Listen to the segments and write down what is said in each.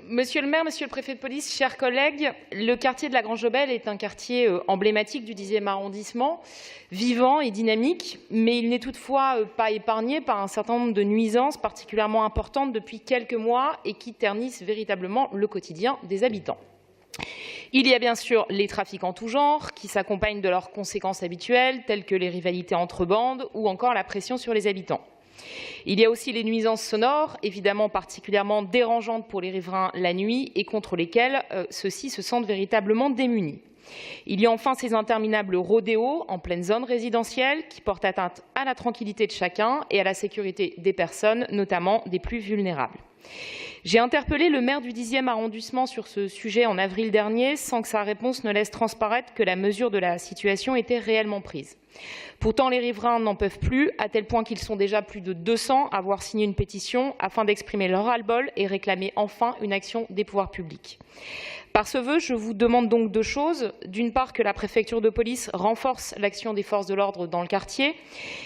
Monsieur le maire, monsieur le préfet de police, chers collègues, le quartier de la Grange-Aubel est un quartier emblématique du 10e arrondissement, vivant et dynamique, mais il n'est toutefois pas épargné par un certain nombre de nuisances particulièrement importantes depuis quelques mois et qui ternissent véritablement le quotidien des habitants. Il y a bien sûr les trafics en tout genre qui s'accompagnent de leurs conséquences habituelles, telles que les rivalités entre bandes ou encore la pression sur les habitants. Il y a aussi les nuisances sonores, évidemment particulièrement dérangeantes pour les riverains la nuit et contre lesquelles ceux-ci se sentent véritablement démunis. Il y a enfin ces interminables rodéos en pleine zone résidentielle qui portent atteinte à la tranquillité de chacun et à la sécurité des personnes, notamment des plus vulnérables. J'ai interpellé le maire du 10e arrondissement sur ce sujet en avril dernier, sans que sa réponse ne laisse transparaître que la mesure de la situation était réellement prise. Pourtant, les riverains n'en peuvent plus, à tel point qu'ils sont déjà plus de 200 à avoir signé une pétition afin d'exprimer leur ras-le-bol et réclamer enfin une action des pouvoirs publics. Par ce vœu, je vous demande donc deux choses. D'une part, que la préfecture de police renforce l'action des forces de l'ordre dans le quartier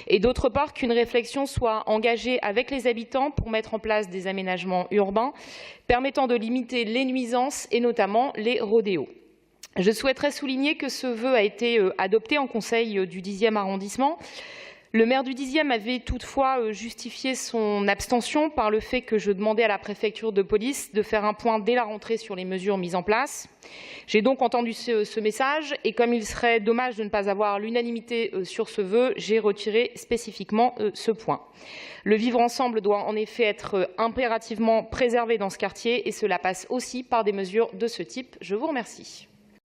et d'autre part, qu'une réflexion soit engagée avec les habitants pour mettre en place des aménagements urbains permettant de limiter les nuisances et notamment les rodéos. Je souhaiterais souligner que ce vœu a été adopté en conseil du 10e arrondissement. Le maire du 10e avait toutefois justifié son abstention par le fait que je demandais à la préfecture de police de faire un point dès la rentrée sur les mesures mises en place. J'ai donc entendu ce message et comme il serait dommage de ne pas avoir l'unanimité sur ce vœu, j'ai retiré spécifiquement ce point. Le vivre ensemble doit en effet être impérativement préservé dans ce quartier et cela passe aussi par des mesures de ce type. Je vous remercie.